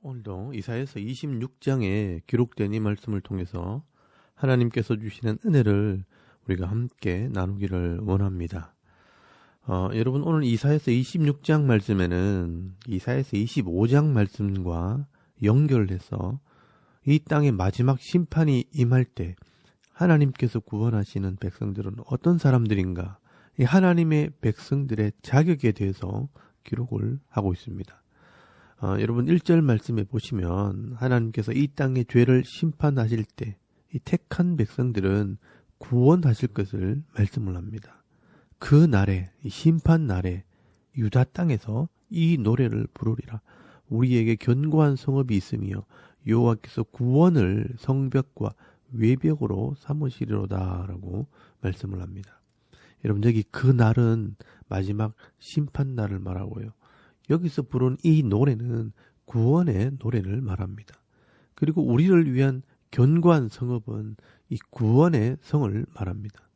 오늘도 이사야서 26장에 기록된 이 말씀을 통해서 하나님께서 주시는 은혜를 우리가 함께 나누기를 원합니다. 여러분, 오늘 이사야서 26장 말씀에는 이사야서 25장 말씀과 연결해서 이 땅의 마지막 심판이 임할 때 하나님께서 구원하시는 백성들은 어떤 사람들인가, 이 하나님의 백성들의 자격에 대해서 기록을 하고 있습니다. 여러분 1절 말씀에 보시면 하나님께서 이 땅의 죄를 심판하실 때 이 택한 백성들은 구원하실 것을 말씀을 합니다. 그 날에, 이 심판 날에 유다 땅에서 이 노래를 부르리라. 우리에게 견고한 성읍이 있으며 여호와께서 구원을 성벽과 외벽으로 삼으시리로다 라고 말씀을 합니다. 여러분, 여기 그 날은 마지막 심판 날을 말하고요. 여기서 부른 이 노래는 구원의 노래를 말합니다. 그리고 우리를 위한 견고한 성읍은 이 구원의 성을 말합니다.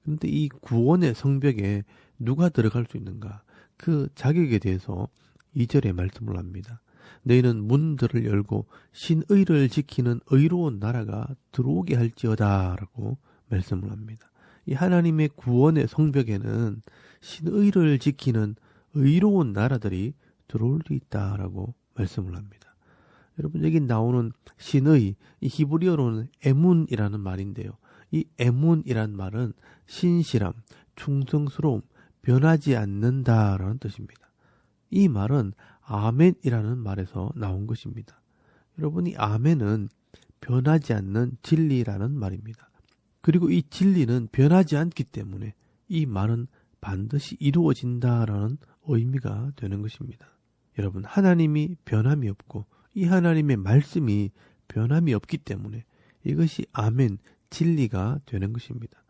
그런데 이 구원의 성벽에 누가 들어갈 수 있는가? 그 자격에 대해서 2절에 말씀을 합니다. 너희는 문들을 열고 신의를 지키는 의로운 나라가 들어오게 할지어다 라고 말씀을 합니다. 이 하나님의 구원의 성벽에는 신의를 지키는 의로운 나라들이 들어올 수 있다라고 말씀을 합니다. 여러분, 여기 나오는 신의, 이 히브리어로는 에문이라는 말인데요. 이 에문이란 말은 신실함, 충성스러움, 변하지 않는다라는 뜻입니다. 이 말은 아멘이라는 말에서 나온 것입니다. 여러분, 이 아멘은 변하지 않는 진리라는 말입니다. 그리고 이 진리는 변하지 않기 때문에 이 말은 반드시 이루어진다라는 의미가 되는 것입니다. 여러분, 하나님이 변함이 없고 이 하나님의 말씀이 변함이 없기 때문에 이것이 아멘, 진리가 되는 것입니다.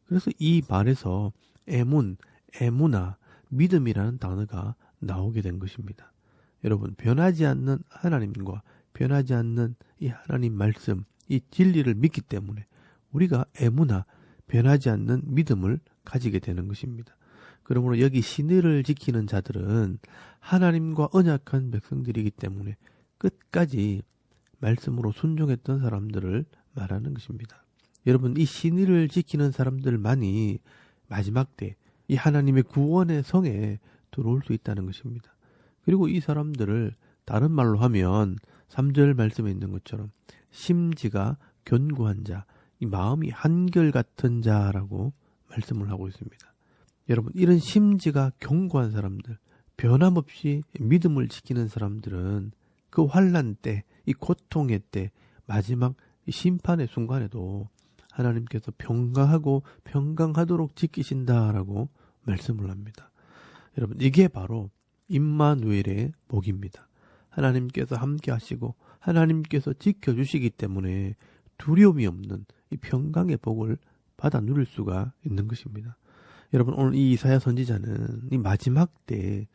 그래서 이 말에서 에문, 에무나, 믿음이라는 단어가 나오게 된 것입니다. 여러분, 변하지 않는 하나님과 변하지 않는 이 하나님 말씀, 이 진리를 믿기 때문에 우리가 에무나, 변하지 않는 믿음을 가지게 되는 것입니다. 그러므로 여기 신의를 지키는 자들은 하나님과 언약한 백성들이기 때문에 끝까지 말씀으로 순종했던 사람들을 말하는 것입니다. 여러분, 이 신의를 지키는 사람들만이 마지막 때 이 하나님의 구원의 성에 들어올 수 있다는 것입니다. 그리고 이 사람들을 다른 말로 하면 3절 말씀에 있는 것처럼 심지가 견고한 자, 이 마음이 한결같은 자라고 말씀을 하고 있습니다. 여러분, 이런 심지가 견고한 사람들, 변함없이 믿음을 지키는 사람들은 그 환난 때, 이 고통의 때, 마지막 심판의 순간에도 하나님께서 평강하도록 지키신다라고 말씀을 합니다. 여러분, 이게 바로 임마누엘의 복입니다. 하나님께서 함께 하시고 하나님께서 지켜주시기 때문에 두려움이 없는 이 평강의 복을 받아 누릴 수가 있는 것입니다. 여러분, 오늘 이 이사야 선지자는 이 마지막 때에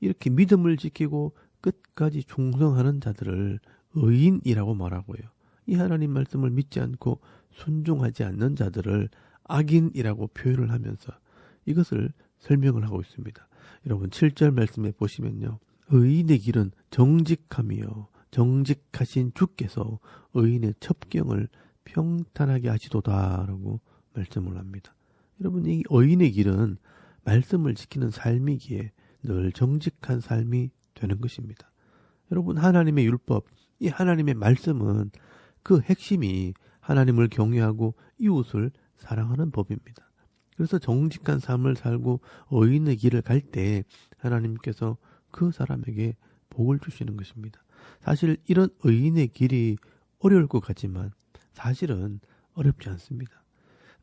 이렇게 믿음을 지키고 끝까지 충성하는 자들을 의인이라고 말하고요. 이 하나님 말씀을 믿지 않고 순종하지 않는 자들을 악인이라고 표현을 하면서 이것을 설명을 하고 있습니다. 여러분, 7절 말씀에 보시면요. 의인의 길은 정직함이요. 정직하신 주께서 의인의 첩경을 평탄하게 하시도다라고 말씀을 합니다. 여러분, 이 의인의 길은 말씀을 지키는 삶이기에 늘 정직한 삶이 되는 것입니다. 여러분, 하나님의 율법, 이 하나님의 말씀은 그 핵심이 하나님을 경외하고 이웃을 사랑하는 법입니다. 그래서 정직한 삶을 살고 의인의 길을 갈 때 하나님께서 그 사람에게 복을 주시는 것입니다. 사실 이런 의인의 길이 어려울 것 같지만 사실은 어렵지 않습니다.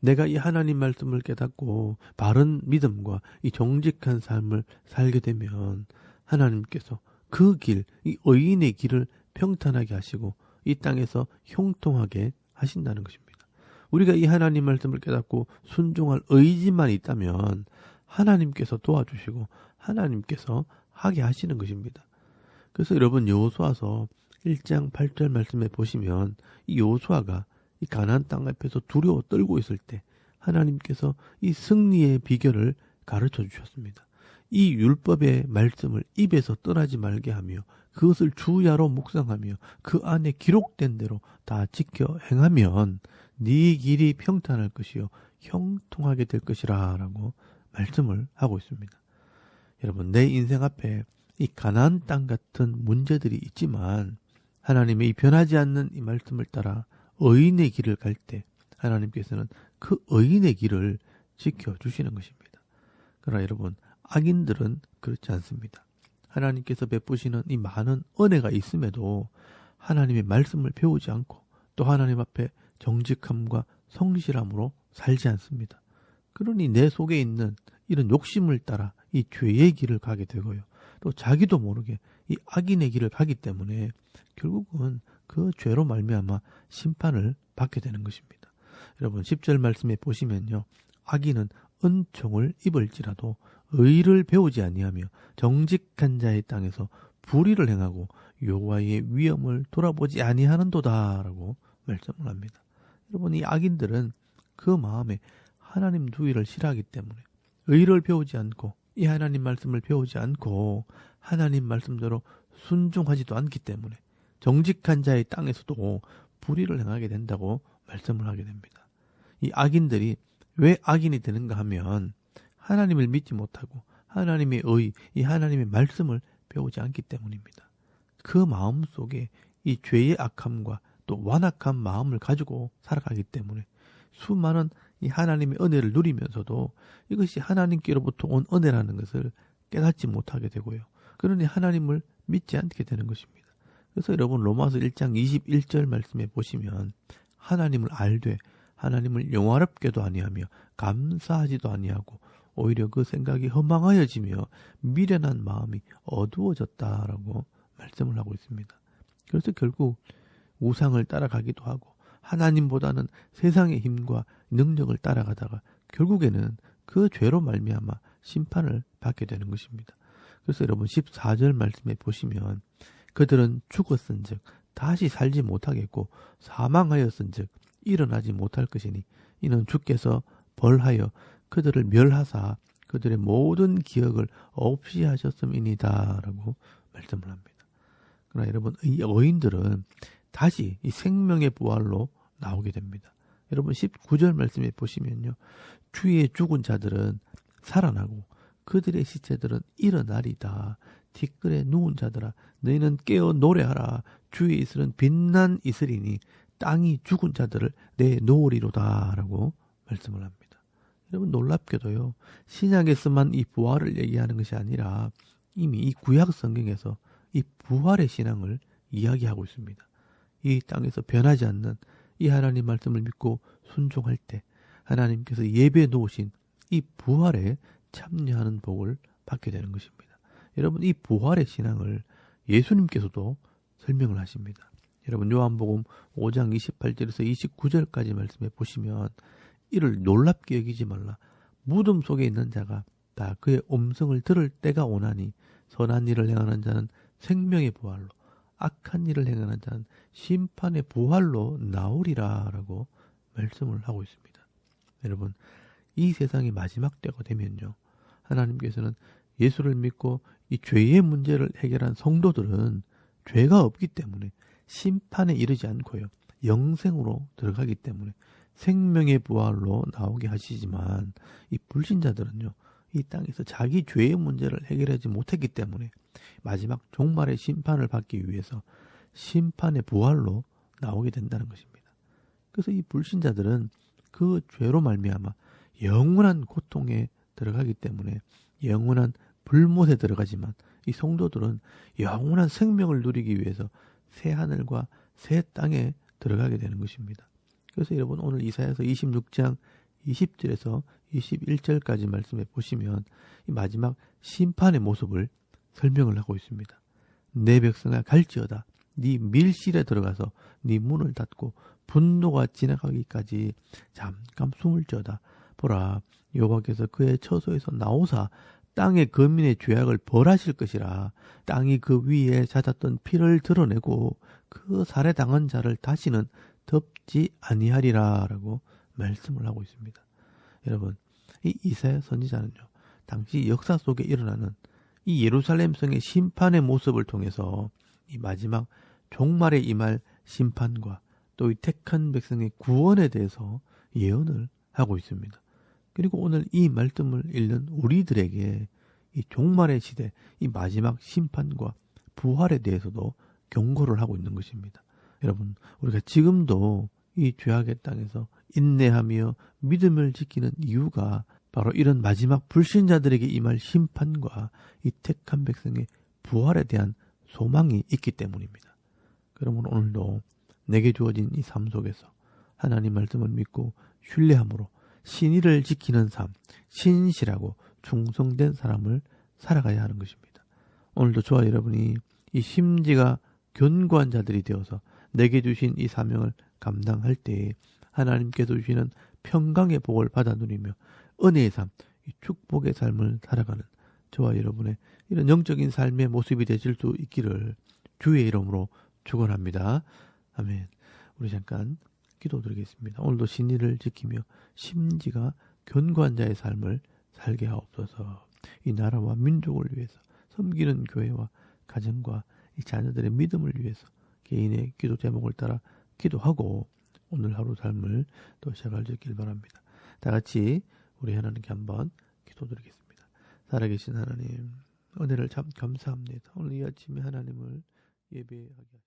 내가 이 하나님 말씀을 깨닫고 바른 믿음과 이 정직한 삶을 살게 되면 하나님께서 그 길, 이 의인의 길을 평탄하게 하시고 이 땅에서 형통하게 하신다는 것입니다. 우리가 이 하나님 말씀을 깨닫고 순종할 의지만 있다면 하나님께서 도와주시고 하나님께서 하게 하시는 것입니다. 그래서 여러분, 여호수아서 1장 8절 말씀에 보시면 이 여호수아가 이 가나안 땅 앞에서 두려워 떨고 있을 때 하나님께서 이 승리의 비결을 가르쳐 주셨습니다. 이 율법의 말씀을 입에서 떠나지 말게 하며 그것을 주야로 묵상하며 그 안에 기록된 대로 다 지켜 행하면 네 길이 평탄할 것이요 형통하게 될 것이라 라고 말씀을 하고 있습니다. 여러분, 내 인생 앞에 이 가나안 땅 같은 문제들이 있지만 하나님의 이 변하지 않는 이 말씀을 따라 의인의 길을 갈 때 하나님께서는 그 의인의 길을 지켜주시는 것입니다. 그러나 여러분, 악인들은 그렇지 않습니다. 하나님께서 베푸시는 이 많은 은혜가 있음에도 하나님의 말씀을 배우지 않고 또 하나님 앞에 정직함과 성실함으로 살지 않습니다. 그러니 내 속에 있는 이런 욕심을 따라 이 죄의 길을 가게 되고요. 또 자기도 모르게 이 악인의 길을 가기 때문에 결국은 그 죄로 말미암아 심판을 받게 되는 것입니다. 여러분 10절 말씀에 보시면요. 악인은 은총을 입을지라도 의를 배우지 아니하며 정직한 자의 땅에서 불의를 행하고 여호와의 위엄을 돌아보지 아니하는도다라고 말씀을 합니다. 여러분 이 악인들은 그 마음에 하나님 두의를 싫어하기 때문에 의를 배우지 않고 이 하나님 말씀을 배우지 않고 하나님 말씀대로 순종하지도 않기 때문에 정직한 자의 땅에서도 불의를 행하게 된다고 말씀을 하게 됩니다. 이 악인들이 왜 악인이 되는가 하면 하나님을 믿지 못하고 하나님의 의, 이 하나님의 말씀을 배우지 않기 때문입니다. 그 마음 속에 이 죄의 악함과 또 완악한 마음을 가지고 살아가기 때문에 수많은 이 하나님의 은혜를 누리면서도 이것이 하나님께로부터 온 은혜라는 것을 깨닫지 못하게 되고요. 그러니 하나님을 믿지 않게 되는 것입니다. 그래서 여러분 로마서 1장 21절 말씀에 보시면 하나님을 알되 하나님을 영화롭게도 아니하며 감사하지도 아니하고 오히려 그 생각이 허망하여지며 미련한 마음이 어두워졌다라고 말씀을 하고 있습니다. 그래서 결국 우상을 따라가기도 하고 하나님보다는 세상의 힘과 능력을 따라가다가 결국에는 그 죄로 말미암아 심판을 받게 되는 것입니다. 그래서 여러분 14절 말씀에 보시면 그들은 죽었은즉 다시 살지 못하겠고 사망하였은즉 일어나지 못할 것이니 이는 주께서 벌하여 그들을 멸하사 그들의 모든 기억을 없이 하셨음이니이다 라고 말씀을 합니다. 그러나 여러분 이 의인들은 다시 이 생명의 부활로 나오게 됩니다. 여러분 19절 말씀에 보시면요. 주의 죽은 자들은 살아나고 그들의 시체들은 일어나리다. 티끌에 누운 자들아 너희는 깨어 노래하라. 주의 이슬은 빛난 이슬이니 땅이 죽은 자들을 내놓으리로다 라고 말씀을 합니다. 여러분 놀랍게도요. 신약에서만 이 부활을 얘기하는 것이 아니라 이미 이 구약 성경에서 이 부활의 신앙을 이야기하고 있습니다. 이 땅에서 변하지 않는 이 하나님 말씀을 믿고 순종할 때 하나님께서 예배해 놓으신 이 부활에 참여하는 복을 받게 되는 것입니다. 여러분 이 부활의 신앙을 예수님께서도 설명을 하십니다. 여러분 요한복음 5장 28절에서 29절까지 말씀해 보시면 이를 놀랍게 여기지 말라. 무덤 속에 있는 자가 다 그의 음성을 들을 때가 오나니 선한 일을 행하는 자는 생명의 부활로 악한 일을 행하는 자는 심판의 부활로 나오리라 라고 말씀을 하고 있습니다. 여러분 이 세상의 마지막 때가 되면요. 하나님께서는 예수를 믿고 이 죄의 문제를 해결한 성도들은 죄가 없기 때문에 심판에 이르지 않고요. 영생으로 들어가기 때문에 생명의 부활로 나오게 하시지만 이 불신자들은요. 이 땅에서 자기 죄의 문제를 해결하지 못했기 때문에 마지막 종말의 심판을 받기 위해서 심판의 부활로 나오게 된다는 것입니다. 그래서 이 불신자들은 그 죄로 말미암아 영원한 고통에 들어가기 때문에 영원한 불못에 들어가지만 이 성도들은 영원한 생명을 누리기 위해서 새 하늘과 새 땅에 들어가게 되는 것입니다. 그래서 여러분 오늘 이사야서 26장 20절에서 21절까지 말씀해 보시면 이 마지막 심판의 모습을 설명을 하고 있습니다. 내 백성아 갈지어다 네 밀실에 들어가서 네 문을 닫고 분노가 지나가기까지 잠깐 숨을 지어다. 보라 여호와께서 그의 처소에서 나오사 땅의 거민의 죄악을 벌하실 것이라. 땅이 그 위에 잦았던 피를 드러내고 그 살해당한 자를 다시는 덮지 아니하리라 라고 말씀을 하고 있습니다. 여러분, 이 이사야 선지자는요, 당시 역사 속에 일어나는 이 예루살렘 성의 심판의 모습을 통해서 이 마지막 종말에 임할 심판과 또 이 택한 백성의 구원에 대해서 예언을 하고 있습니다. 그리고 오늘 이 말씀을 읽는 우리들에게 이 종말의 시대, 이 마지막 심판과 부활에 대해서도 경고를 하고 있는 것입니다. 여러분, 우리가 지금도 이 죄악의 땅에서 인내하며 믿음을 지키는 이유가 바로 이런 마지막 불신자들에게 임할 심판과 이 택한 백성의 부활에 대한 소망이 있기 때문입니다. 그러면 오늘도 내게 주어진 이 삶 속에서 하나님 말씀을 믿고 신뢰함으로 신의를 지키는 삶, 신실하고 충성된 사람을 살아가야 하는 것입니다. 오늘도 저와 여러분이 이 심지가 견고한 자들이 되어서 내게 주신 이 사명을 감당할 때에 하나님께서 주시는 평강의 복을 받아 누리며 은혜의 삶, 이 축복의 삶을 살아가는 저와 여러분의 이런 영적인 삶의 모습이 되실 수 있기를 주의 이름으로 축원합니다. 아멘. 우리 잠깐 기도드리겠습니다. 오늘도 신의를 지키며 심지가 견고한 자의 삶을 살게 하옵소서. 이 나라와 민족을 위해서 섬기는 교회와 가정과 이 자녀들의 믿음을 위해서 개인의 기도 제목을 따라 기도하고 오늘 하루 삶을 또 시작할 수 있길 바랍니다. 다 같이 우리 하나님께 한번 기도드리겠습니다. 살아계신 하나님, 은혜를 참 감사합니다. 오늘 이 아침에 하나님을 예배하게